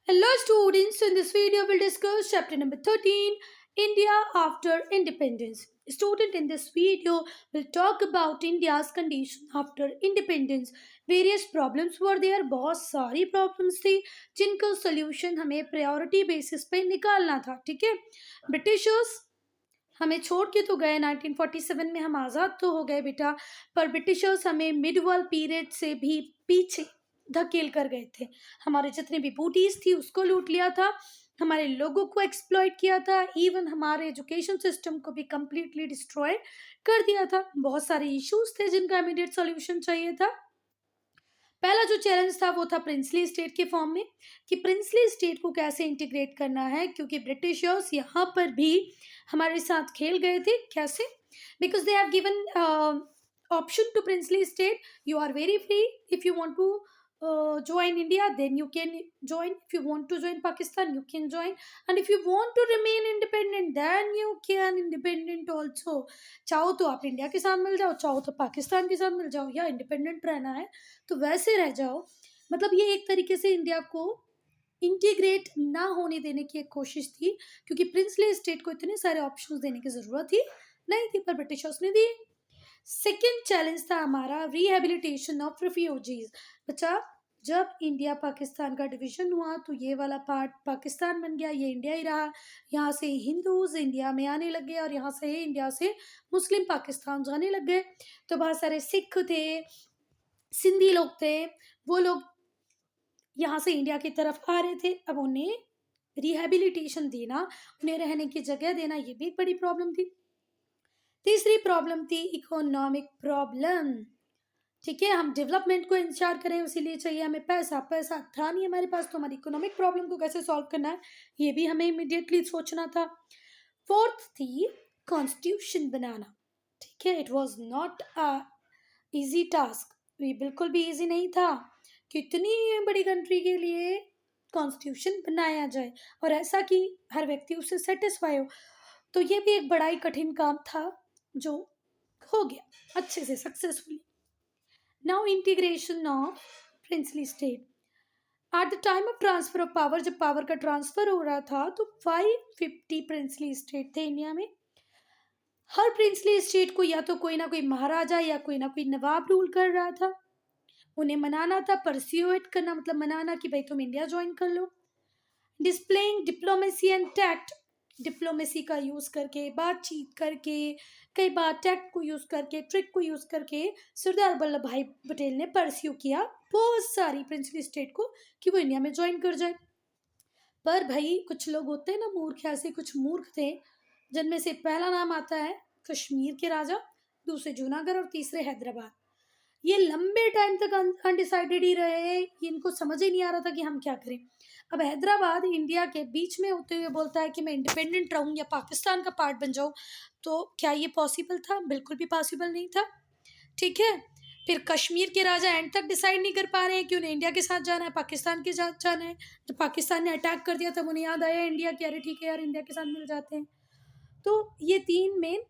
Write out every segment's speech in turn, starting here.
Hello students, in this video we'll discuss chapter number 13, India after independence. Student, in this video will talk about India's condition after independence. Various problems were there, बहुत सारी problems थी जिनका solution हमें priority basis पे निकालना था. ठीक है, ब्रिटिशर्स हमें छोड़ के तो गए, 1947 में हम आज़ाद तो हो गए बेटा, पर ब्रिटिशर्स हमें मिडवल पीरियड से भी पीछे धकेल कर गए थे. हमारे जितने भी बूटीज थी उसको लूट लिया था, हमारे लोगों को एक्सप्लॉइट किया था, इवन हमारे एजुकेशन सिस्टम को भी कम्प्लीटली डिस्ट्रॉय कर दिया था. बहुत सारे इश्यूज थे जिनका इमीडिएट सॉल्यूशन चाहिए था. पहला जो चैलेंज था वो था प्रिंसली स्टेट के फॉर्म में, कि प्रिंसली स्टेट को कैसे इंटीग्रेट करना है, क्योंकि ब्रिटिशर्स यहाँ पर भी हमारे साथ खेल गए थे. कैसे? Because they have given option to princely state, you are very free, if you want to join India then you can join, if you want to join Pakistan you can join, and if you want to remain independent then you can independent also. चाहो तो आप India के साथ मिल जाओ, चाहो तो पाकिस्तान के साथ मिल जाओ, या इंडिपेंडेंट रहना है तो वैसे रह जाओ. मतलब ये एक तरीके से इंडिया को इंटीग्रेट ना होने देने की एक कोशिश थी, क्योंकि प्रिंसली स्टेट को इतने सारे ऑप्शंस देने की ज़रूरत ही नहीं थी, पर ब्रिटिशर्स ने दिए. सेकेंड चैलेंज था हमारा रिहेबिलिटेशन ऑफ रिफ्यूजीज. बच्चा, जब इंडिया पाकिस्तान का डिवीजन हुआ तो ये वाला पार्ट पाकिस्तान बन गया, ये इंडिया ही रहा. यहाँ से हिंदूज इंडिया में आने लग गए और यहाँ से इंडिया से मुस्लिम पाकिस्तान जाने लग गए. तो बहुत सारे सिख थे, सिंधी लोग थे, वो लोग यहाँ से इंडिया की तरफ आ रहे थे. अब उन्हें रिहेबिलिटेशन देना, उन्हें रहने की जगह देना, ये भी एक बड़ी प्रॉब्लम थी. तीसरी प्रॉब्लम थी इकोनॉमिक प्रॉब्लम. ठीक है, हम डेवलपमेंट को इंश्योर करें, इसीलिए चाहिए हमें पैसा. पैसा था नहीं हमारे पास, तो हमारी इकोनॉमिक प्रॉब्लम को कैसे सॉल्व करना है ये भी हमें इमीडिएटली सोचना था. फोर्थ थी कॉन्स्टिट्यूशन बनाना. ठीक है, it was not a easy task, ये बिल्कुल भी इजी नहीं था कि इतनी बड़ी कंट्री के लिए कॉन्स्टिट्यूशन बनाया जाए और ऐसा कि हर व्यक्ति उससे सेटिस्फाई हो. तो ये भी एक बड़ा ही कठिन काम था जो हो गया अच्छे से successfully. Now integration of princely state. At the time of transfer of power, जब पावर का ट्रांसफर हो रहा था तो 550 प्रिंसली स्टेट थे इंडिया में. हर प्रिंसली स्टेट को या तो कोई ना कोई महाराजा या कोई ना कोई नवाब रूल कर रहा था. उन्हें मनाना था, परस्यूएट करना मतलब मनाना कि भाई तुम इंडिया ज्वाइन कर लो. Displaying diplomacy and tact, diplomacy का यूज़ करके, बातचीत करके, कई बार टैक्ट को यूज़ करके, ट्रिक को यूज़ करके सरदार वल्लभ भाई पटेल ने परस्यू किया बहुत सारी प्रिंसली स्टेट को कि वो इंडिया में ज्वाइन कर जाए. पर भाई कुछ लोग होते हैं ना मूर्ख, ऐसे कुछ मूर्ख थे जिनमें से पहला नाम आता है कश्मीर के राजा, दूसरे जूनागढ़ और तीसरे हैदराबाद. ये लंबे टाइम तक अनडिसाइडेड ही रहे, इनको समझ ही नहीं आ रहा था कि हम क्या करें. अब हैदराबाद इंडिया के बीच में होते हुए बोलता है कि मैं इंडिपेंडेंट रहूं या पाकिस्तान का पार्ट बन जाऊं, तो क्या ये पॉसिबल था? बिल्कुल भी पॉसिबल नहीं था. ठीक है, फिर कश्मीर के राजा एंड तक डिसाइड नहीं कर पा रहे हैं कि उन्हें इंडिया के साथ जाना है, पाकिस्तान के साथ जाना है. जब पाकिस्तान ने अटैक कर दिया तब उन्हें याद आया इंडिया की, अरे ठीक है यार इंडिया के साथ मिल जाते हैं. तो ये तीन मेन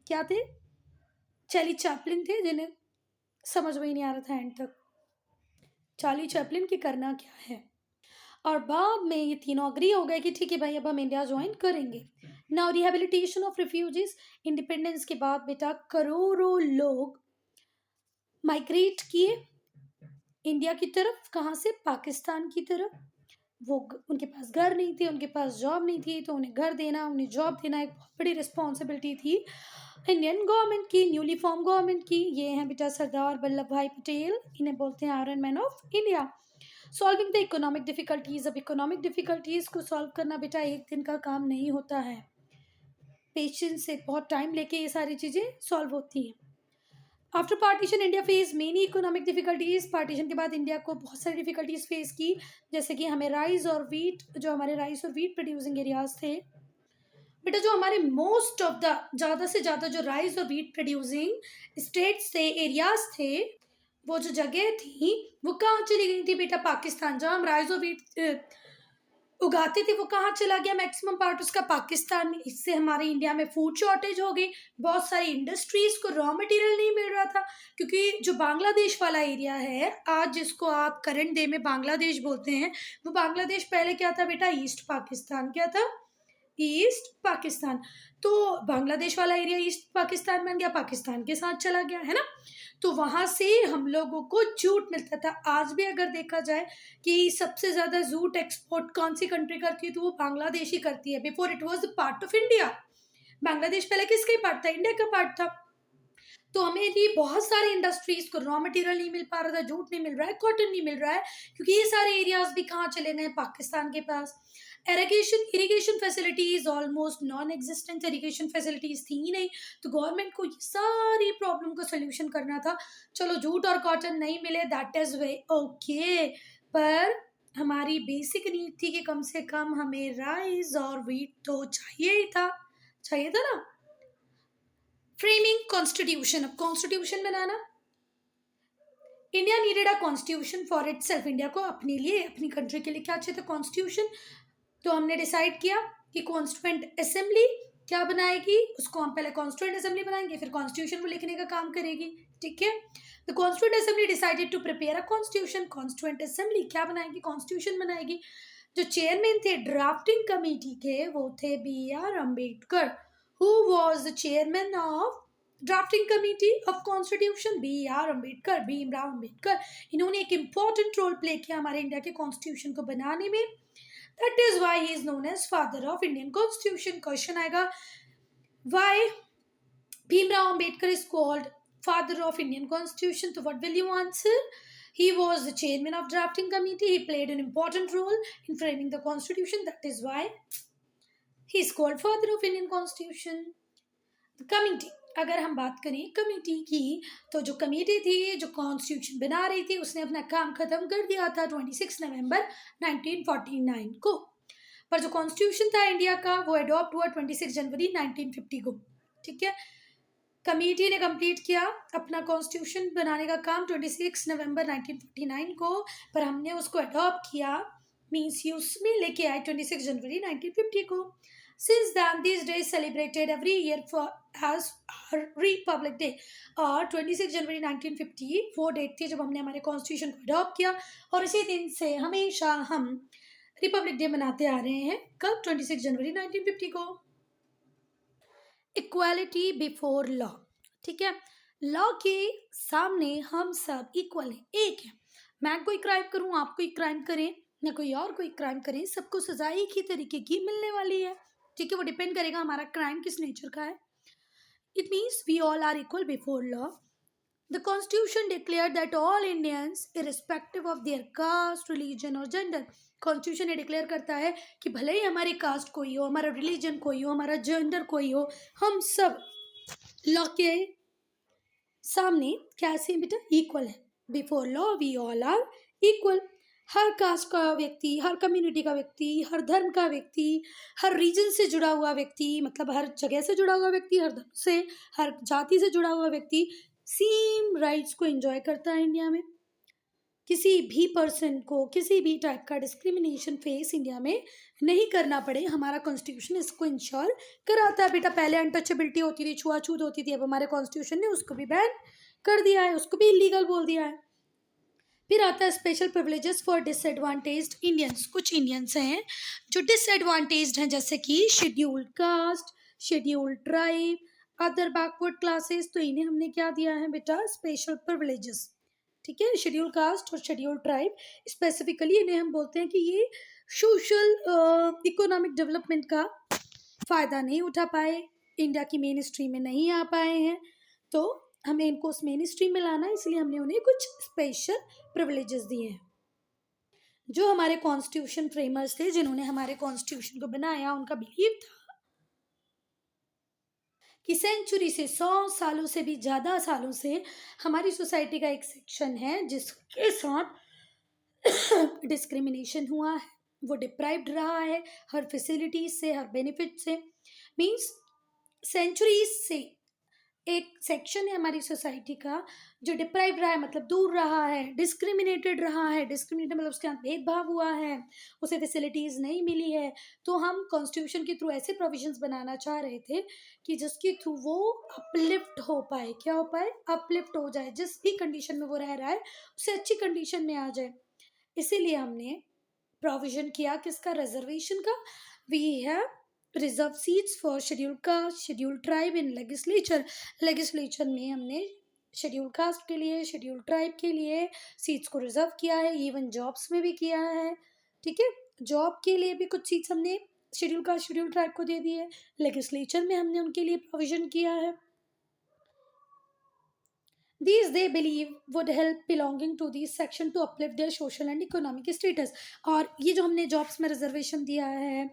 क्या थे, चार्ली चैपलिन थे, जिन्हें समझ में ही नहीं आ रहा था एंड तक चार्ली चैपलिन की करना क्या है. और बाद में ये तीनों अग्री हो गए कि ठीक है भाई अब हम इंडिया ज्वाइन करेंगे. Now rehabilitation of refugees. Independence के बाद बेटा करोड़ों लोग माइग्रेट किए इंडिया की तरफ. कहाँ से? पाकिस्तान की तरफ. वो उनके पास घर नहीं थे, उनके पास जॉब नहीं थी, तो उन्हें घर देना, उन्हें जॉब देना एक बहुत बड़ी रिस्पॉन्सिबिलिटी थी इंडियन गवर्नमेंट की, न्यूली फॉर्म गवर्नमेंट की. ये हैं बेटा सरदार वल्लभ भाई पटेल, इन्हें बोलते हैं iron man of India. Solving the economic difficulties. अब इकोनॉमिक डिफिकल्टीज को सॉल्व करना बेटा एक दिन का काम नहीं होता है, पेशेंस से बहुत टाइम लेके ये सारी चीज़ें सॉल्व होती हैं. After partition India face many economic difficulties. Partition के बाद इंडिया को बहुत सारी डिफिकल्टीज फेस की, जैसे कि हमें राइस और वीट, जो हमारे राइस और वीट प्रोड्यूसिंग एरियाज थे बेटा, जो हमारे मोस्ट ऑफ द ज़्यादा से ज़्यादा जो राइस और वीट प्रोड्यूसिंग स्टेट्स थे, एरियाज थे, वो जो जगह थी वो कहाँ चली गई थी बेटा? पाकिस्तान. जहाँ हम राइस और वीट उगाते थे वो कहाँ चला गया, मैक्सिमम पार्ट उसका पाकिस्तान में। इससे हमारे इंडिया में फूड शॉर्टेज हो गई, बहुत सारी इंडस्ट्रीज को रॉ मटेरियल नहीं मिल रहा था। क्योंकि जो बांग्लादेश वाला एरिया है आज, जिसको आप करंट डे में बांग्लादेश बोलते हैं, वो बांग्लादेश पहले क्या था बेटा, ईस्ट पाकिस्तान। क्या था? ईस्ट पाकिस्तान। तो बांग्लादेश वाला एरिया ईस्ट पाकिस्तान बन गया, पाकिस्तान के साथ चला गया, है ना। तो वहां से हम लोगों को जूट मिलता था। आज भी अगर देखा जाए कि सबसे ज्यादा जूट एक्सपोर्ट कौन सी कंट्री करती है, तो वो बांग्लादेश ही करती है। Before it was the part of India. Bangladesh पहले किसका ही पार्ट था? इंडिया का पार्ट था। तो हमें भी बहुत सारे इंडस्ट्रीज को रॉ मटेरियल नहीं मिल पा रहा था, जूट नहीं मिल रहा है, कॉटन नहीं मिल रहा है, क्योंकि ये सारे एरियाज भी कहाँ चले गए? पाकिस्तान के पास। Irrigation facilities almost non existent, irrigation facilities थी ही नहीं। तो गवर्नमेंट को ये सारी प्रॉब्लम का सोल्यूशन करना था। चलो जूट और कॉटन नहीं मिले, दैट इज वे ओके, पर हमारी बेसिक नीड थी कि कम से कम हमें राइस और व्हीट तो चाहिए ही था, चाहिए था ना। फ्रेमिंग कॉन्स्टिट्यूशन, अब constitution banana. India needed a constitution for it self. India को अपने लिए, अपनी कंट्री के लिए क्या चाहिए था? कॉन्स्टिट्यूशन। तो हमने डिसाइड किया कि कॉन्स्टिट्यूएंट असेंबली क्या बनाएगी, उसको हम पहले कॉन्स्टिट्यूएंट असेंबली बनाएंगे, फिर कॉन्स्टिट्यूशन को लिखने का काम करेगी, ठीक है। The constituent assembly decided to prepare a constitution. Constituent assembly क्या बनाएगी? कॉन्स्टिट्यूशन बनाएगी। जो चेयरमैन थे ड्राफ्टिंग कमेटी के, वो थे B.R. Ambedkar. Who was the chairman of drafting committee of constitution? B.R. Ambedkar, Bhimrao Ambedkar. इन्होंने एक इंपॉर्टेंट रोल प्ले किया हमारे इंडिया के कॉन्स्टिट्यूशन को बनाने में। That is why he is known as father of Indian Constitution. Question आएगा, why Bhimrao Ambedkar is called father of Indian Constitution? So what will you answer? He was the chairman of drafting committee. He played an important role in framing the constitution. That is why he is called father of Indian Constitution. Committee, अगर हम बात करें committee की, तो जो committee थी जो constitution बना रही थी, उसने अपना काम खत्म कर दिया था 26 नवंबर 1949 को। पर जो कॉन्स्टिट्यूशन था इंडिया का, वो अडॉप्ट हुआ 26 जनवरी 1950 को, ठीक है। कमेटी ने कंप्लीट किया अपना कॉन्स्टिट्यूशन बनाने का काम 26 नवंबर 1949 को, पर हमने उसको अडॉप्ट किया, मीन्स यूज में लेके आए 26 जनवरी 1950 को। Since then, these days celebrated every year for as Republic Day, और 26 जनवरी 1950 वो डेट थी जब हमने हमारे कॉन्स्टिट्यूशन को अडॉप्ट किया, और इसी दिन से हमेशा हम रिपब्लिक डे मनाते आ रहे हैं। कब? 26 जनवरी 1950 को। इक्वालिटी बिफोर लॉ, ठीक है। लॉ के सामने हम सब इक्वल हैं, एक है। मैं कोई क्राइम करूं, आप कोई क्राइम करें, या कोई और कोई क्राइम करें, सबको सजा एक ही तरीके की मिलने वाली है, ठीक है। वो डिपेंड करेगा हमारा क्राइम किस नेचर का है। It means we all are equal before law. The constitution declare that all Indians irrespective of their caste, religion और जेंडर। कॉन्स्टिट्यूशन ये डिक्लेयर करता है कि भले ही हमारी कास्ट कोई हो, हमारा रिलीजन कोई हो, हमारा जेंडर कोई हो, हम सब लॉ के सामने कैसे बेटा? इक्वल है। Before law we all are equal. हर कास्ट का व्यक्ति, हर कम्युनिटी का व्यक्ति, हर धर्म का व्यक्ति, हर रीजन से जुड़ा हुआ व्यक्ति, मतलब हर जगह से जुड़ा हुआ व्यक्ति, हर धर्म से, हर जाति से जुड़ा हुआ व्यक्ति सेम राइट्स को एंजॉय करता है इंडिया में। किसी भी पर्सन को किसी भी टाइप का डिस्क्रिमिनेशन फेस इंडिया में नहीं करना पड़े, हमारा कॉन्स्टिट्यूशन इसको इंश्योर कराता है बेटा। पहले अनटचेबिलिटी होती थी, छुआछूत होती थी, अब हमारे कॉन्स्टिट्यूशन ने उसको भी बैन कर दिया है, उसको भी इलीगल बोल दिया है। फिर आता है special privileges for disadvantaged Indians. कुछ इंडियंस हैं जो डिसएडवांटेज्ड हैं, जैसे कि scheduled caste, scheduled tribe, other backward classes. तो इन्हें हमने क्या दिया है बेटा? स्पेशल प्रिविलेजेस, ठीक है। शेड्यूल कास्ट और शेड्यूल ट्राइब स्पेसिफिकली इन्हें हम बोलते हैं कि ये सोशल इकोनॉमिक डेवलपमेंट का फ़ायदा नहीं उठा पाए, इंडिया की मेन स्ट्रीम में नहीं आ पाए हैं, तो हमें इनको उस मेन स्ट्रीम में लाना है, इसलिए हमने उन्हें कुछ स्पेशल प्रिविलेजेस दिए हैं। जो हमारे कॉन्स्टिट्यूशन फ्रेमर्स थे, जिन्होंने हमारे कॉन्स्टिट्यूशन को बनाया, उनका बिलीव था कि सेंचुरी से 100 सालों से भी ज़्यादा सालों से हमारी सोसाइटी का एक सेक्शन है जिसके साथ डिस्क्रिमिनेशन हुआ है, वो डिप्राइव्ड रहा है हर फैसिलिटीज से, हर बेनिफिट से। मीन्स सेंचुरीज से एक सेक्शन है हमारी सोसाइटी का जो डिप्राइव रहा है, मतलब दूर रहा है, डिस्क्रिमिनेटेड रहा है, डिस्क्रिमिनेटेड मतलब उसके साथ भेदभाव हुआ है, उसे फैसिलिटीज़ नहीं मिली है, तो हम कॉन्स्टिट्यूशन के थ्रू ऐसे प्रोविजंस बनाना चाह रहे थे कि जिसके थ्रू वो अपलिफ्ट हो पाए। क्या हो पाए? अपलिफ्ट हो जाए, जिस भी कंडीशन में वो रह रहा है उससे अच्छी कंडीशन में आ जाए। इसीलिए हमने प्रोविजन किया किसका? रिजर्वेशन का। We have reserve seats for schedule caste, schedule tribe in legislature. Legislature में हमने शेड्यूल कास्ट के लिए, शेड्यूल ट्राइब के लिए सीट्स को रिजर्व किया है, इवन जॉब्स में भी किया है। ठीक है, जॉब के लिए भी कुछ सीट्स हमने शेड्यूल कास्ट, शेड्यूल ट्राइब को दे दी है। लेजिस्लेचर में हमने उनके लिए प्रोविजन किया है। These they believe would help belonging to these section to uplift their social and economic status। और ये जो हमने जॉब्स में रिजर्वेशन दिया है,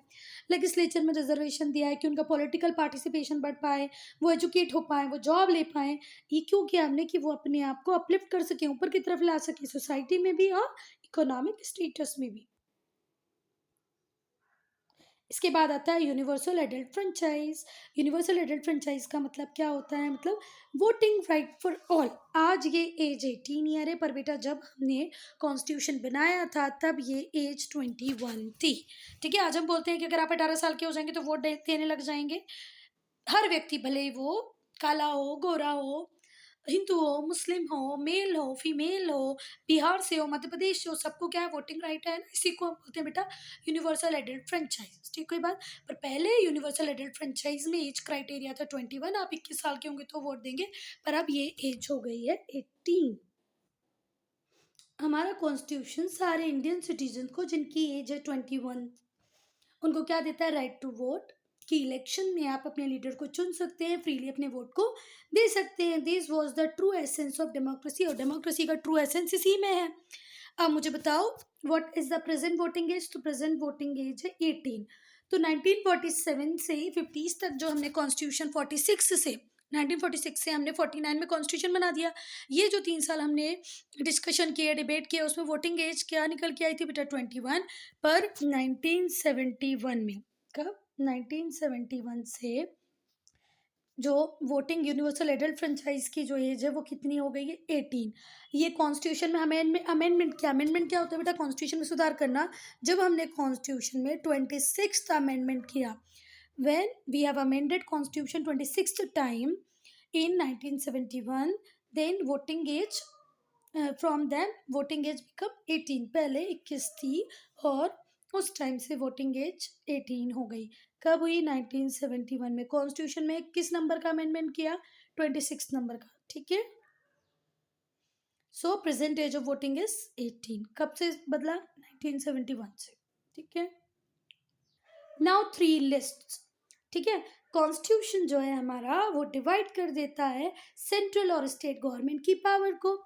लेजिस्लेचर में रिजर्वेशन दिया है कि उनका पॉलिटिकल पार्टिसिपेशन बढ़ पाए, वो एजुकेट हो पाए, वो जॉब ले पाए, ये क्यों किया हमने? कि वो अपने आप को अपलिफ्ट कर सके, ऊपर की तरफ ला सके, सोसाइटी में भी और इकोनॉमिक स्टेटस में भी। इसके बाद आता है universal adult franchise. Universal adult franchise का मतलब क्या होता है? मतलब वोटिंग राइट फॉर ऑल। आज ये एज 18 ईयर है, पर बेटा जब हमने कॉन्स्टिट्यूशन बनाया था तब ये एज 21 थी। ठीक है, आज हम बोलते हैं कि अगर आप 18 साल के हो जाएंगे तो वोट देने लग जाएंगे। हर व्यक्ति, भले ही वो काला हो, गोरा हो, हिंदू हो, मुस्लिम हो, मेल हो, फीमेल हो, बिहार से हो, मध्य प्रदेश से हो, सबको क्या है? वोटिंग राइट है ना। इसी को हम बोलते हैं बेटा यूनिवर्सल एडल्ट फ्रेंचाइज। ठीक, कोई बात। पर पहले यूनिवर्सल एडल्ट फ्रेंचाइज में एज क्राइटेरिया था 21। आप 21 साल के होंगे तो वोट देंगे, पर अब ये एज हो गई है 18। हमारा कॉन्स्टिट्यूशन सारे इंडियन सिटीजन को जिनकी एज है 21 उनको क्या देता है? Right to vote. कि इलेक्शन में आप अपने लीडर को चुन सकते हैं, फ्रीली अपने वोट को दे सकते हैं। This was the true essence of democracy, और डेमोक्रेसी का ट्रू एसेंस इसी में है। अब मुझे बताओ what is the present voting age? तो प्रेजेंट वोटिंग एज है 18। तो 1947 से 50s तक जो हमने कॉन्स्टिट्यूशन 46 से 1946 से हमने 49 में कॉन्स्टिट्यूशन बना दिया। ये जो 3 साल हमने डिस्कशन किया, डिबेट किया, उसमें वोटिंग एज क्या निकल के आई थी बेटा? 21। पर 1971 में, कब? 1971 से जो वोटिंग यूनिवर्सल एडल्ट फ्रेंचाइज की जो एज है वो कितनी हो गई है? 18। ये कॉन्स्टिट्यूशन में अमेंडमेंट क्या होता है बेटा? कॉन्स्टिट्यूशन में सुधार करना। जब हमने कॉन्स्टिट्यूशन में 26th अमेंडमेंट किया, when we have amended constitution 26th time in 1971, then voting age from then voting age become 18। पहले 21 थी और उस टाइम से वोटिंग एज 18 हो गई। कब हुई? 1971 में। कॉन्स्टिट्यूशन में किस नंबर का अमेंडमेंट किया? 26 नंबर का। ठीक है, so present age of voting is 18। कब से बदला? 1971 से। ठीक है, नाउ 3 लिस्ट। ठीक है, कॉन्स्टिट्यूशन जो है हमारा वो डिवाइड कर देता है सेंट्रल और स्टेट गवर्नमेंट की पावर को।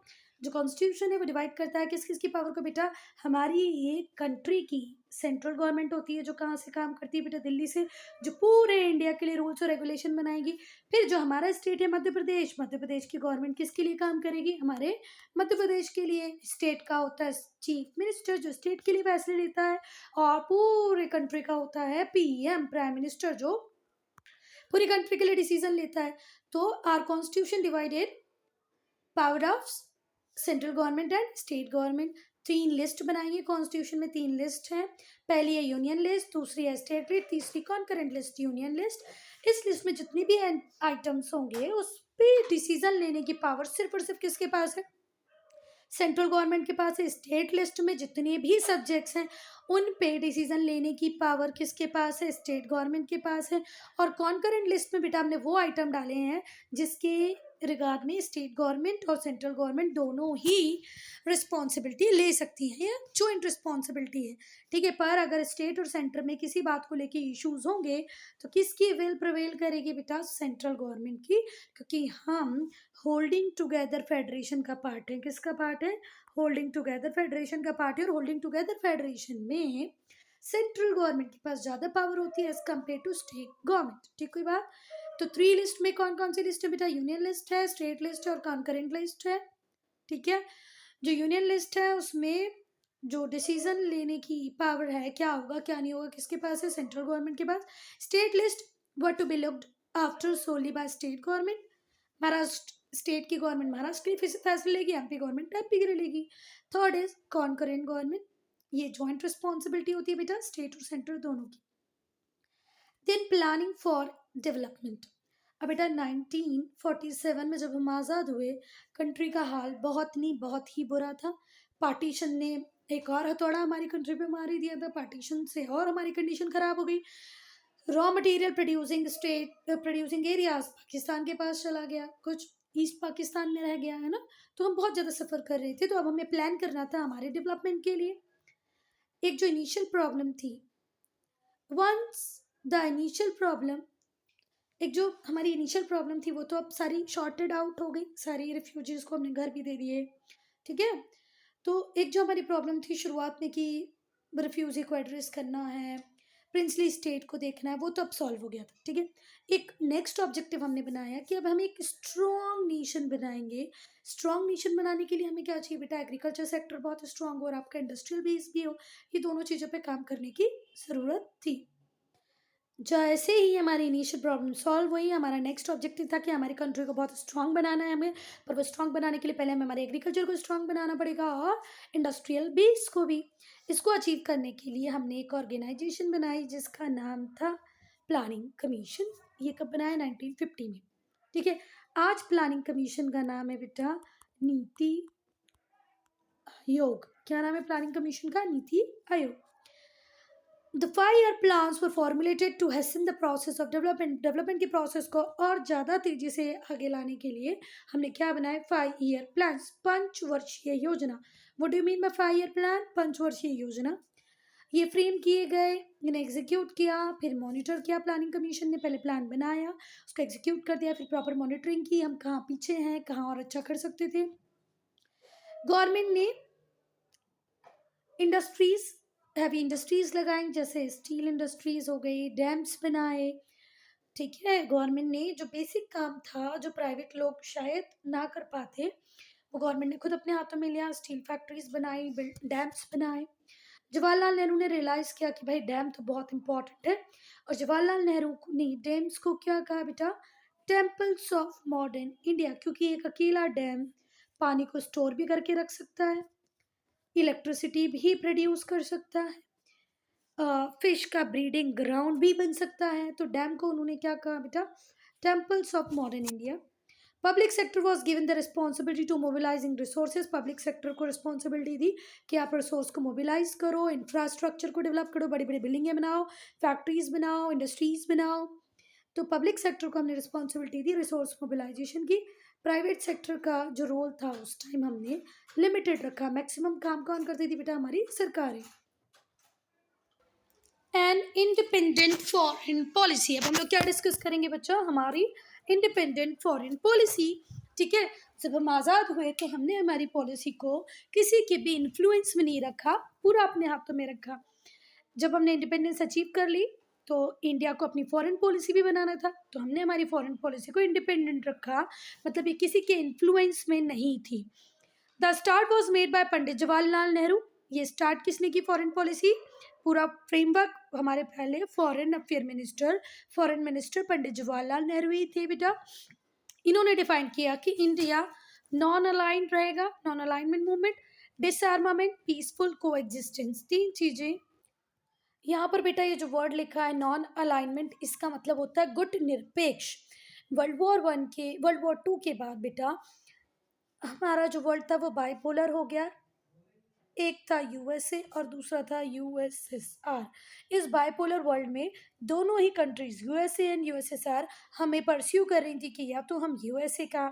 जो कॉन्स्टिट्यूशन है वो डिवाइड करता है किस किस की पावर को बेटा? हमारी ये कंट्री की सेंट्रल गवर्नमेंट होती है जो कहाँ से काम करती है बेटा? दिल्ली से, जो पूरे इंडिया के लिए रूल्स और रेगुलेशन बनाएगी। फिर जो हमारा स्टेट है मध्य प्रदेश, मध्य प्रदेश की गवर्नमेंट किसके लिए काम करेगी? हमारे मध्य प्रदेश के लिए। स्टेट का होता है चीफ मिनिस्टर जो स्टेट के लिए फैसले लेता है, और पूरे कंट्री का होता है पीएम, प्राइम मिनिस्टर, जो पूरी कंट्री के लिए डिसीजन लेता है। तो our constitution divided power of central government and state government. 3 list बनाएंगे कॉन्स्टिट्यूशन में। 3 लिस्ट है। पहली है यूनियन लिस्ट, दूसरी है स्टेट लिस्ट, तीसरी कॉन्करेंट लिस्ट। यूनियन लिस्ट, इस लिस्ट में जितनी भी आइटम्स होंगे उस पर डिसीजन लेने की पावर सिर्फ और सिर्फ किसके पास है? सेंट्रल गवर्नमेंट के पास है। स्टेट लिस्ट में जितने भी सब्जेक्ट्स हैं उन पे डिसीजन लेने की पावर किसके पास है? स्टेट गवर्नमेंट के पास है। और कॉन्करेंट लिस्ट में बेटा हमने वो आइटम डाले हैं जिसके रिगार्ड में स्टेट गवर्नमेंट और सेंट्रल गवर्नमेंट दोनों ही रिस्पॉन्सिबिलिटी ले सकती हैं, या जॉइंट रिस्पॉन्सिबिलिटी है। ठीक है, पर अगर स्टेट और सेंटर में किसी बात को लेके इश्यूज होंगे तो किसकी विल प्रिवेल करेगी बेटा? सेंट्रल गवर्नमेंट की, क्योंकि हम होल्डिंग टुगेदर फेडरेशन का पार्ट है। किसका पार्ट है? होल्डिंग टुगेदर फेडरेशन का पार्ट है। और होल्डिंग टुगेदर फेडरेशन में सेंट्रल गवर्नमेंट के पास ज़्यादा पावर होती है as compare to state government. ठीक, कोई बात। तो 3 लिस्ट में कौन कौन सी लिस्ट है बेटा? यूनियन लिस्ट है, स्टेट लिस्ट है और कॉन्करेंट लिस्ट है। ठीक है, जो यूनियन लिस्ट है उसमें जो डिसीजन लेने की पावर है, क्या होगा क्या नहीं होगा, किसके पास है? सेंट्रल गवर्नमेंट के पास। State list were to be looked after solely by state government. Maharashtra state की गवर्नमेंट महाराष्ट्र के फैसले लेगी, एमपी गवर्नमेंट एमपी के लिए लेगी। थर्ड इज कॉन्करेंट गवर्नमेंट, ये जॉइंट रिस्पॉन्सिबिलिटी होती है बेटा स्टेट और सेंटर दोनों की। Then planning for development. अब बेटा 1947 में जब हम आज़ाद हुए, कंट्री का हाल बहुत नहीं बहुत ही बुरा था। पार्टीशन ने एक और हथौड़ा हमारी कंट्री पे मार ही दिया था, पार्टीशन से और हमारी कंडीशन खराब हो गई। Raw material producing areas Pakistan के पास चला गया, कुछ ईस्ट पाकिस्तान में रह गया है ना, तो हम बहुत ज़्यादा सफ़र कर रहे थे। तो अब हमें प्लान करना था हमारे डेवलपमेंट के लिए। एक जो इनिशियल प्रॉब्लम थी, वंस द इनिशियल प्रॉब्लम, एक जो हमारी इनिशियल प्रॉब्लम थी वो तो अब सारी शॉर्टेड आउट हो गई, सारी रिफ्यूजीज़ को हमने घर भी दे दिए, ठीक है। तो एक जो हमारी प्रॉब्लम थी शुरुआत में कि रिफ्यूजी को एड्रेस करना है, प्रिंसली स्टेट को देखना है, वो तो अब सॉल्व हो गया था, ठीक है। एक नेक्स्ट ऑब्जेक्टिव हमने बनाया कि अब हम एक स्ट्रॉन्ग नेशन बनाएंगे। स्ट्रॉन्ग नेशन बनाने के लिए हमें क्या चाहिए बेटा, एग्रीकल्चर सेक्टर बहुत स्ट्रॉन्ग हो और आपका इंडस्ट्रियल बेस भी हो, ये दोनों चीज़ों पे काम करने की ज़रूरत थी। जैसे ही हमारी इनिशियल प्रॉब्लम सॉल्व हुई, हमारा नेक्स्ट ऑब्जेक्टिव था कि हमारी कंट्री को बहुत स्ट्रांग बनाना है हमें, पर वो स्ट्रांग बनाने के लिए पहले हमें हमारे एग्रीकल्चर को स्ट्रांग बनाना पड़ेगा और इंडस्ट्रियल बेस को भी। इसको अचीव करने के लिए हमने एक ऑर्गेनाइजेशन बनाई जिसका नाम था प्लानिंग कमीशन। ये कब बनाया, 1950 में, ठीक है। आज प्लानिंग कमीशन का नाम है बेटा नीति आयोग। क्या नाम है प्लानिंग कमीशन का, NITI Aayog. The 5-year plans were formulated to hasten the process of development. Development की प्रोसेस को और ज़्यादा तेज़ी से आगे लाने के लिए हमने क्या बनाया, 5-year plans, पंचवर्षीय योजना। What do you mean by 5-year plan? पंचवर्षीय योजना। ये फ्रेम किए गए, इन्हें एग्जीक्यूट किया, फिर मॉनिटर किया। प्लानिंग कमीशन ने पहले प्लान बनाया, उसको एग्जीक्यूट कर दिया, फिर प्रॉपर मॉनिटरिंग की, हम कहाँ पीछे हैं, कहाँ और अच्छा कर सकते थे। गवर्नमेंट ने इंडस्ट्रीज, हैवी इंडस्ट्रीज लगाई, जैसे स्टील इंडस्ट्रीज हो गई, डैम्स बनाए, ठीक है। गवर्नमेंट ने जो बेसिक काम था जो प्राइवेट लोग शायद ना कर पाते, वो गवर्नमेंट ने खुद अपने हाथों में लिया, स्टील फैक्ट्रीज बनाई, डैम्स बनाए। जवाहरलाल नेहरू ने रियलाइज़ किया कि भाई डैम तो बहुत इंपॉर्टेंट है, और जवाहरलाल नेहरू ने डैम्स को क्या कहा बेटा, टेम्पल्स ऑफ मॉडर्न इंडिया, क्योंकि एक अकेला डैम पानी को स्टोर भी करके रख सकता है, इलेक्ट्रिसिटी भी प्रोड्यूस कर सकता है, फिश का ब्रीडिंग ग्राउंड भी बन सकता है। तो डैम को उन्होंने क्या कहा बेटा, temples of modern India. Public sector was given the responsibility to mobilising resources. Public sector को रिस्पॉन्सिबिलिटी दी कि आप रिसोर्स को मोबिलाइज करो, इंफ्रास्ट्रक्चर को डेवलप करो, बड़ी बड़ी बिल्डिंगें बनाओ, फैक्ट्रीज बनाओ, इंडस्ट्रीज बनाओ। तो पब्लिक सेक्टर को हमने रिस्पॉन्सिबिलिटी दी रिसोर्स मोबिलाइजेशन की। प्राइवेट सेक्टर का जो रोल था उस टाइम हमने लिमिटेड रखा, मैक्सिमम काम कौन करती थी बेटा, हमारी सरकारें। And independent foreign policy. अब हम लोग क्या डिस्कस करेंगे बच्चों, हमारी इंडिपेंडेंट फॉरेन पॉलिसी, ठीक है। जब हम आज़ाद हुए थे हमने हमारी पॉलिसी को किसी के भी इन्फ्लुएंस में नहीं रखा, पूरा अपने हाथों में रखा। जब हमने इंडिपेंडेंस अचीव कर ली तो इंडिया को अपनी फॉरेन पॉलिसी भी बनाना था, तो हमने हमारी फॉरेन पॉलिसी को इंडिपेंडेंट रखा, मतलब ये किसी के इन्फ्लुएंस में नहीं थी। The start was made by Pandit Jawaharlal Nehru. ये स्टार्ट किसने की फॉरेन पॉलिसी, पूरा फ्रेमवर्क हमारे पहले फॉरेन मिनिस्टर पंडित जवाहरलाल नेहरू ही थे बेटा। इन्होंने डिफाइन किया कि इंडिया नॉन अलाइंड रहेगा, नॉन अलाइनमेंट मूवमेंट, डिसआर्मामेंट, पीसफुल को एग्जिस्टेंस, तीन चीजें। यहाँ पर बेटा ये जो वर्ड लिखा है नॉन अलाइनमेंट, इसका मतलब होता है गुट निरपेक्ष। वर्ल्ड वॉर टू के बाद बेटा हमारा जो वर्ल्ड था वो बाइपोलर हो गया, एक था यूएसए और दूसरा था यूएसएसआर। इस बाइपोलर वर्ल्ड में दोनों ही कंट्रीज यूएसए एंड यूएसएसआर हमें परस्यू कर रही थी कि या तो हम यूएसए का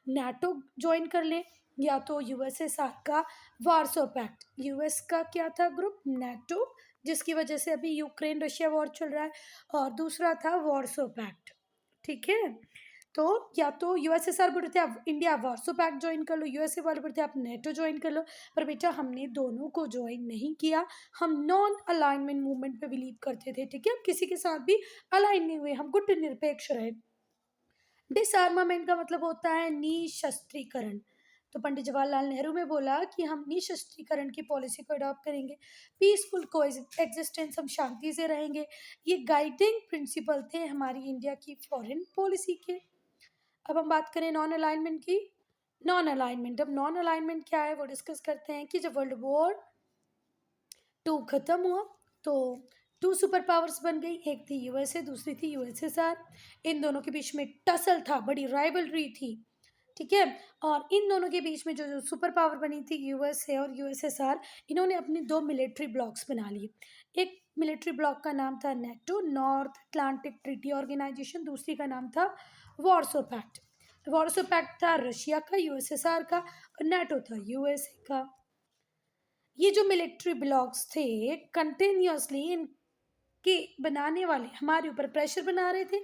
नाटो ज्वाइन कर लें या तो यूएसएसआर का वार्सो पैक्ट। यूएस का क्या था ग्रुप, नाटो, जिसकी वजह से अभी यूक्रेन रशिया वॉर चल रहा है, और दूसरा था वार्सो पैक्ट, ठीक है। तो या तो यूएसएसआर बोल रहे थे आप इंडिया वार्सो पैक्ट ज्वाइन कर लो, यूएसए वाले बोलते थे आप नेटो ज्वाइन कर लो, पर बेटा हमने दोनों को ज्वाइन नहीं किया। हम नॉन अलाइनमेंट मूवमेंट पे बिलीव करते थे, ठीक है। हम किसी के साथ भी अलाइन नहीं हुए, हम गुट निरपेक्ष रहे। डिसआर्मामेंट का मतलब होता है निशस्त्रीकरण। तो पंडित जवाहरलाल नेहरू ने बोला कि हम निशस्त्रीकरण की पॉलिसी को अडॉप्ट करेंगे, पीसफुल को एग्जिस्टेंस, हम शांति से रहेंगे। ये गाइडिंग प्रिंसिपल थे हमारी इंडिया की फॉरेन पॉलिसी के। अब हम बात करें नॉन अलाइनमेंट की। नॉन अलाइनमेंट, अब नॉन अलाइनमेंट क्या है वो डिस्कस करते हैं कि जब वर्ल्ड वॉर टू खत्म हुआ तो टू सुपर पावर्स बन गई, एक थी यूएसए, दूसरी थी यूएसएसआर। इन दोनों के बीच में टसल था, बड़ी राइवलरी थी, ठीक है। और इन दोनों के बीच में जो जो सुपर पावर बनी थी यूएसए और यूएसएसआर, इन्होंने अपने दो मिलिट्री ब्लॉक्स बना लिए। एक मिलिट्री ब्लॉक का नाम था NATO, North Atlantic Treaty Organisation, दूसरी का नाम था वॉर्सो पैक्ट। वॉर्सो पैक्ट था रशिया का, यूएसएसआर का, और नेटो था यूएसए का। ये जो मिलिट्री ब्लॉक्स थे कंटिन्यूसली इनके बनाने वाले हमारे ऊपर प्रेशर बना रहे थे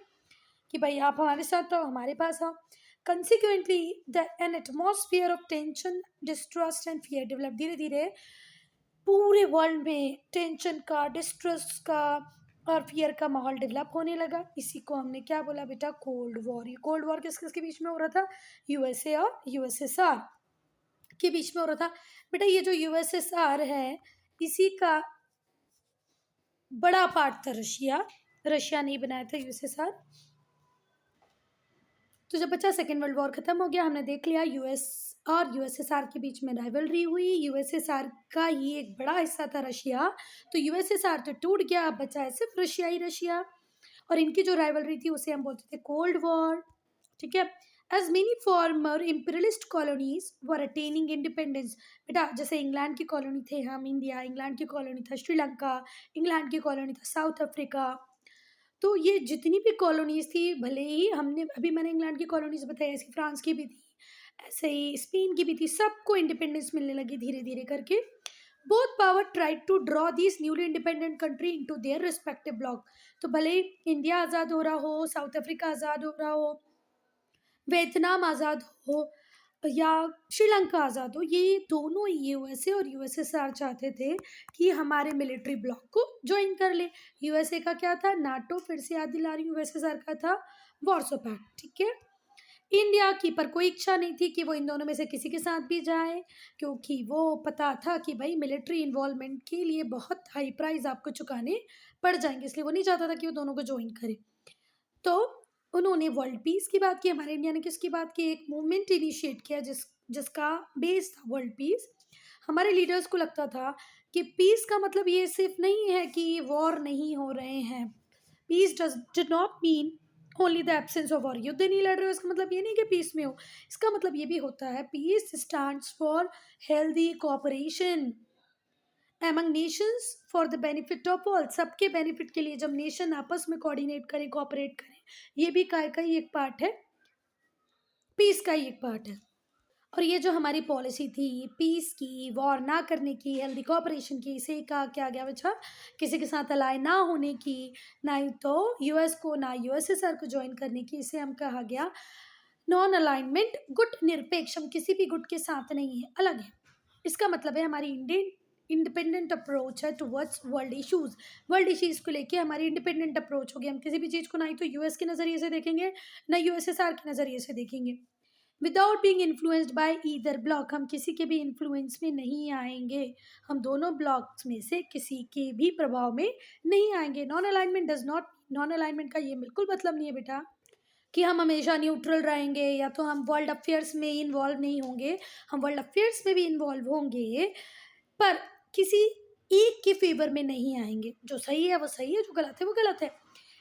कि भाई आप हमारे साथ आओ, हमारे पास आओ। Consequently N atmosphere of tension, distrust and fear develop. धीरे धीरे पूरे वर्ल्ड में टेंशन का, डिस्ट्रस्ट का और फियर का माहौल डेवलप होने लगा। इसी को हमने क्या बोला बेटा, कोल्ड वॉर। ये कोल्ड वॉर किस किसके बीच में हो रहा था, यूएसए और यूएसएसआर के बीच में हो रहा था। बेटा ये जो यूएसएसआर है इसी का बड़ा पार्ट था रशिया, रशिया नहीं बनाया था यूएसएसआर। तो जब बच्चा सेकेंड वर्ल्ड वॉर खत्म हो गया, हमने देख लिया यूएस और यूएसएसआर के बीच में राइवलरी हुई। यूएसएसआर का ये एक बड़ा हिस्सा था रशिया, तो यूएसएसआर तो टूट गया, अब बचा है सिर्फ रशिया ही रशिया। और इनकी जो राइवलरी थी उसे हम बोलते थे कोल्ड वॉर, ठीक है। As many former imperialist colonies were attaining independence. बेटा जैसे इंग्लैंड की कॉलोनी थे हम इंडिया, इंग्लैंड की कॉलोनी था श्रीलंका, इंग्लैंड की कॉलोनी था साउथ अफ्रीका। तो ये जितनी भी कॉलोनीज थी, भले ही हमने अभी मैंने इंग्लैंड की कॉलोनीज बताई, ऐसी फ्रांस की भी थी, ऐसे ही स्पेन की भी थी, सबको इंडिपेंडेंस मिलने लगी धीरे धीरे करके। Both power tried to draw this newly independent country into their respective block. तो भले ही इंडिया आज़ाद हो रहा हो, साउथ अफ्रीका आज़ाद हो रहा हो, वियतनाम आज़ाद हो या श्रीलंका आज़ाद हो, ये दोनों यूएसए और यूएसएसआर चाहते थे कि हमारे मिलिट्री ब्लॉक को ज्वाइन कर ले। यूएसए का क्या था, नाटो, फिर से याद दिला रही हूँ, यूएसएसआर का था वॉर्सो पैक्ट, ठीक है। इंडिया की पर कोई इच्छा नहीं थी कि वो इन दोनों में से किसी के साथ भी जाए, क्योंकि वो पता था कि भाई मिलिट्री इन्वॉल्वमेंट के लिए बहुत हाई प्राइस आपको चुकाने पड़ जाएंगे, इसलिए वो नहीं चाहता था कि वो दोनों को ज्वाइन करे। तो उन्होंने वर्ल्ड पीस की बात की, हमारे इंडिया ने किसकी बात की, एक मूवमेंट इनिशिएट किया जिसका बेस था वर्ल्ड पीस। हमारे लीडर्स को लगता था कि पीस का मतलब ये सिर्फ नहीं है कि वॉर नहीं हो रहे हैं। Peace does not mean only the absence of war. युद्ध नहीं लड़ रहे हो इसका मतलब ये नहीं कि पीस में हो, इसका मतलब ये भी होता है peace stands for healthy cooperation among nations for the benefit of all. सबके बेनिफिट के लिए जब नेशन आपस में कोऑर्डिनेट करें, कोऑपरेट करें, ये भी काय का ही एक पार्ट है, पीस का ही एक पार्ट है। और ये जो हमारी पॉलिसी थी पीस की, वॉर ना करने की, हेल्दी कोऑपरेशन की, इसे कहा क्या गया बच्चा, किसी के साथ अलाय ना होने की, ना ही तो यूएस को ना यूएसएसआर को ज्वाइन करने की, इसे हम कहा गया नॉन अलाइनमेंट। गुट निरपेक्ष, हम किसी भी गुट के साथ नहीं है, अलग है। इसका मतलब है हमारी इंडियन इंडिपेंडेंट अप्रोच है towards world issues. World issues को लेके हमारी इंडिपेंडेंट अप्रोच होगी। हम किसी भी चीज़ को ना ही तो यूएस के नज़रिए से देखेंगे ना यूएसएसआर के नज़रिए से देखेंगे। Without being influenced by either block, हम किसी के भी इन्फ्लुएंस में नहीं आएंगे, हम दोनों ब्लॉक्स में से किसी के भी प्रभाव में नहीं आएंगे। Non alignment does not, non alignment का ये बिल्कुल मतलब नहीं है बेटा कि हम हमेशा न्यूट्रल रहेंगे या तो हम वर्ल्ड अफेयर्स में इन्वॉल्व नहीं होंगे। हम वर्ल्ड अफेयर्स में भी इन्वॉल्व होंगे पर किसी एक के फेवर में नहीं आएंगे। जो सही है वो सही है, जो गलत है वो गलत है।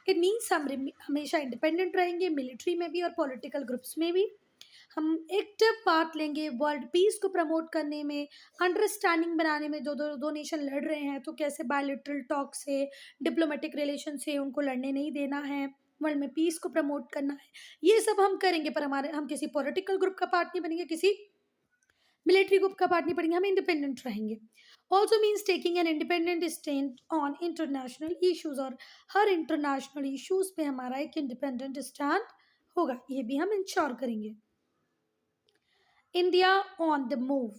इट मीन्स हम हमेशा इंडिपेंडेंट रहेंगे, मिलिट्री में भी और पॉलिटिकल ग्रुप्स में भी। हम एक्टिव पार्ट लेंगे वर्ल्ड पीस को प्रमोट करने में, अंडरस्टैंडिंग बनाने में। जो दो नेशन लड़ रहे हैं तो कैसे बायलैटरल टॉक से, डिप्लोमेटिक रिलेशन से उनको लड़ने नहीं देना है, वर्ल्ड में पीस को प्रमोट करना है, ये सब हम करेंगे। पर हम किसी पॉलिटिकल ग्रुप का पार्ट नहीं बनेंगे, किसी मिलिट्री ग्रुप का पार्ट नहीं पड़ेंगे, हम इंडिपेंडेंट रहेंगे। Also means taking an independent stand on international issues, और हर इंटरनेशनल इश्यूज पे हमारा एक इंडिपेंडेंट स्टैंड होगा, ये भी हम इंश्योर करेंगे। इंडिया ऑन द मूव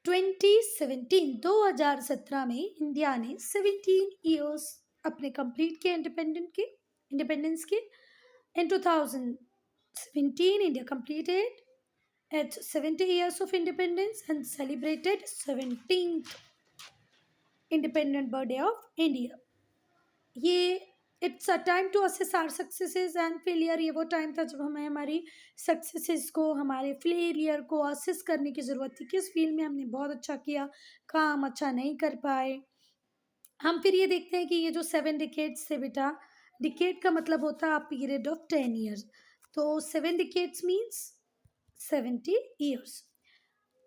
2017 में इंडिया ने 17 ईयर्स अपने कंप्लीट किए इंडिपेंडेंस के। इन 2017 India completed its 70 years of independence and celebrated 17th independent birthday of India। ये it's a time to assess our successes and failure. ये वो time था जब हमें हमारी सक्सेसेस को, हमारे फेलियर को असेस करने की ज़रूरत थी, किस फील्ड में हमने बहुत अच्छा किया, काम अच्छा नहीं कर पाए। हम फिर ये देखते हैं कि ये जो 7 डिकेड्स थे बेटा, डिकेड का मतलब होता है पीरियड ऑफ 10 ईयर्स। तो 7 डिकेड्स मीन्स 70 ईयर्स।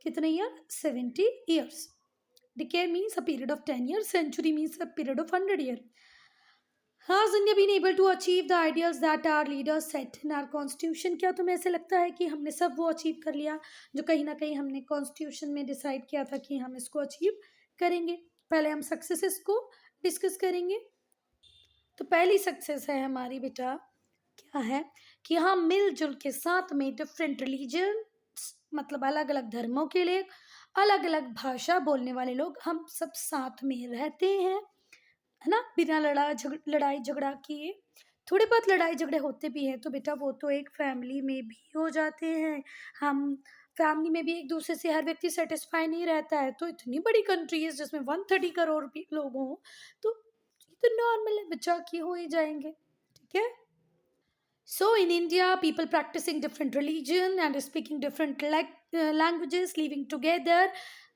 कितने year? 70 years. Decade means a period of 10 year, century means a period of 100 year. Has India been able to achieve the ideals that our leaders set in our constitution? क्या तुम्हें ऐसे लगता है कि हमने सब वो अचीव कर लिया जो कहीं ना कहीं हमने कॉन्स्टिट्यूशन में डिसाइड किया था कि हम इसको अचीव करेंगे? पहले हम सक्सेसेस को डिस्कस करेंगे। तो पहली सक्सेस है हमारी बेटा, क्या है कि हम मिलजुल के साथ में डिफरेंट रिलीजन, मतलब अलग अलग धर्मों के लिए अलग अलग भाषा बोलने वाले लोग, हम सब साथ में रहते हैं, है ना, बिना लड़ाई झगड़ा किए। थोड़े बहुत लड़ाई झगड़े होते भी हैं तो बेटा वो तो एक फैमिली में भी हो जाते हैं। हम फैमिली में भी एक दूसरे से हर व्यक्ति सेटिस्फाई नहीं रहता है। तो इतनी बड़ी कंट्री है जिसमें 130 करोड़ लोग हों, तो ये तो नॉर्मल है बच्चा कि हो ही जाएंगे, ठीक है। So in India, people practicing different religion and speaking different languages, living together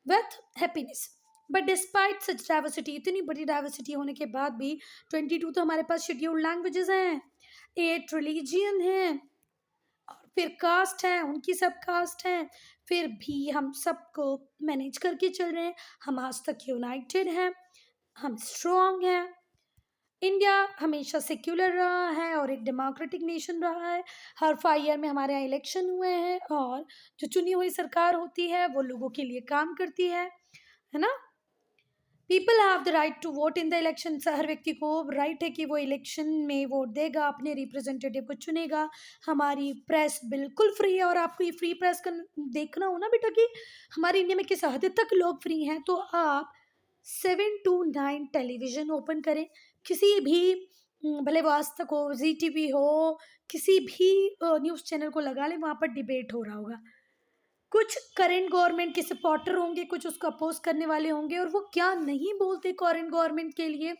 with happiness. But despite such diversity, इतनी बड़ी डाइवर्सिटी होने के बाद भी 22 तो हमारे पास शेड्यूल्ड लैंग्वेजेस हैं, 8 रिलीजियन हैं, और फिर कास्ट है, उनकी सब कास्ट हैं, फिर भी हम सबको मैनेज करके चल रहे हैं। हम आज तक यूनाइटेड हैं, हम स्ट्रॉन्ग हैं। इंडिया हमेशा सेक्युलर रहा है और एक डेमोक्रेटिक नेशन रहा है। हर 5 ईयर में हमारे यहाँ इलेक्शन हुए हैं और जो चुनी हुई सरकार होती है वो लोगों के लिए काम करती है ना। People have the right to vote in the election. हर व्यक्ति को राइट है कि वो इलेक्शन में वोट देगा, अपने रिप्रेजेंटेटिव को चुनेगा। हमारी प्रेस बिल्कुल फ्री है, और आपको ये फ्री प्रेस का देखना हो ना बेटा कि हमारे इंडिया में किस हद तक लोग फ्री हैं, तो आप 7 to 9 टेलीविज़न ओपन करें, किसी भी भले वो आज तक हो, जी टी हो, किसी भी न्यूज़ चैनल को लगा लें, वहाँ पर डिबेट हो रहा होगा। कुछ करेंट गवर्नमेंट के सपोर्टर होंगे, कुछ उसको अपोज करने वाले होंगे, और वो क्या नहीं बोलते करेंट गवर्नमेंट के लिए,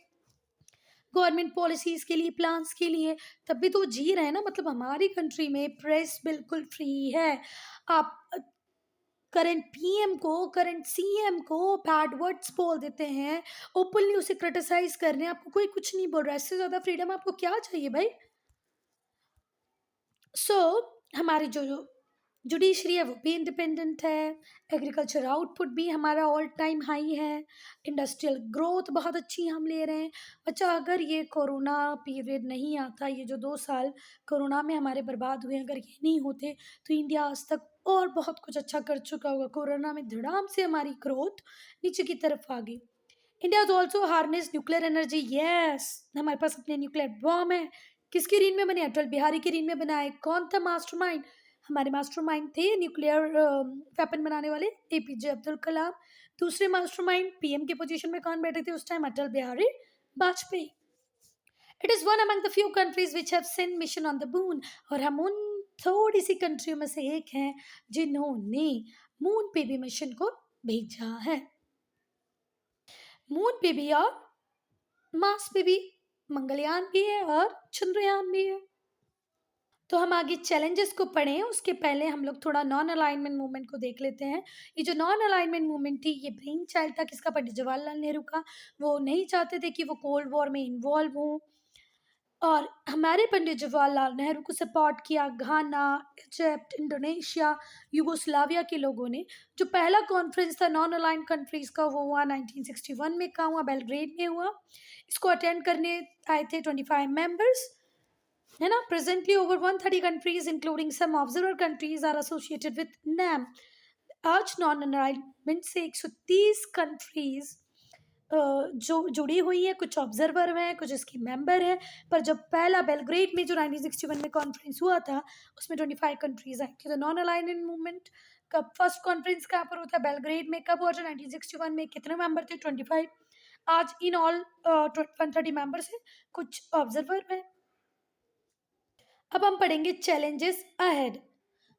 गवर्नमेंट पॉलिसीज़ के लिए, प्लान्स के लिए, तब भी तो जी रहे हैं ना। मतलब हमारी कंट्री में प्रेस बिल्कुल फ्री है। आप करंट पीएम को, करंट सीएम को बैड वर्ड्स बोल देते हैं, ओपनली उसे क्रिटिसाइज कर रहे हैं, आपको कोई कुछ नहीं बोल रहा है। इससे ज़्यादा फ्रीडम आपको क्या चाहिए भाई? हमारी जो जो जुडिशरी है वो भी इंडिपेंडेंट है। एग्रीकल्चर आउटपुट भी हमारा ऑल टाइम हाई है। इंडस्ट्रियल ग्रोथ बहुत अच्छी हम ले रहे हैं। अच्छा, अगर ये कोरोना पीरियड नहीं आता, ये जो 2 साल कोरोना में हमारे बर्बाद हुए, अगर ये नहीं होते तो इंडिया आज तक और बहुत कुछ अच्छा कर चुका होगा। कोरोना में धड़ाम से हमारी ग्रोथ नीचे की तरफ आ गई। India has also harnessed nuclear energy. Yes, हमारे पास अपने न्यूक्लियर बॉम्ब है। किसकी रीन में बने? अटल बिहारी की रीन में बनाए। कौन था मास्टरमाइंड? हमारे मास्टरमाइंड थे न्यूक्लियर वेपन बनाने वाले एपीजे अब्दुल कलाम। दूसरे मास्टरमाइंड पीएम की पोजीशन में कौन बैठे थे उस time? Atal Bihari Vajpayee. It is one among the few countries which have sent mission on the moon. और हम उन थोड़ी सी कंट्रियों में से एक हैं जिन्होंने मून पे भी मिशन को भेजा है। मून पे भी और मार्स पे भी, मंगलयान भी है और चंद्रयान भी है। तो हम आगे चैलेंजेस को पढ़ें उसके पहले हम लोग थोड़ा नॉन अलाइनमेंट मूवमेंट को देख लेते हैं। ये जो नॉन अलाइनमेंट मूवमेंट थी, ये ब्रेन चाइल्ड था किसका? पंडित जवाहरलाल नेहरू का। वो नहीं चाहते थे कि वो कोल्ड वॉर में इन्वॉल्व हों, और हमारे पंडित जवाहरलाल नेहरू को सपोर्ट किया घाना, इजिप्ट, इंडोनेशिया, यूगोस्लाविया के लोगों ने। जो पहला कॉन्फ्रेंस था नॉन अलाइंड कंट्रीज़ का, वो हुआ 1961 में, कहाँ हुआ? बेलग्रेड में हुआ। इसको अटेंड करने आए थे 25 मेंबर्स, है ना। Presently over 130 countries including some observer countries are associated with NAM. आज नॉन अलाइनमेंट से 130 कंट्रीज जो जुड़ी हुई है, कुछ ऑब्जर्वर हैं, कुछ इसके मेंबर हैं। पर जब पहला बेलग्रेड में जो 1961 में कॉन्फ्रेंस हुआ था, उसमें 25 कंट्रीज आई थी। तो नॉन अलाइनमेंट मूवमेंट का फर्स्ट कॉन्फ्रेंस कहाँ पर होता है? बेलग्रेड में। कब हुआ था? 1961 में। कितने मेंबर थे? 25। आज इन ऑल 130 मेंबर्स हैं, कुछ ऑब्जर्वर हैं। अब हम पढ़ेंगे challenges ahead.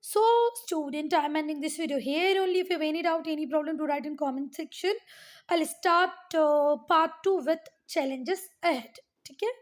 So student, I'm ending this video here only. If you have any doubt, any problem, to write in comment section. I'll start part 2 with challenges ahead. ठीक है?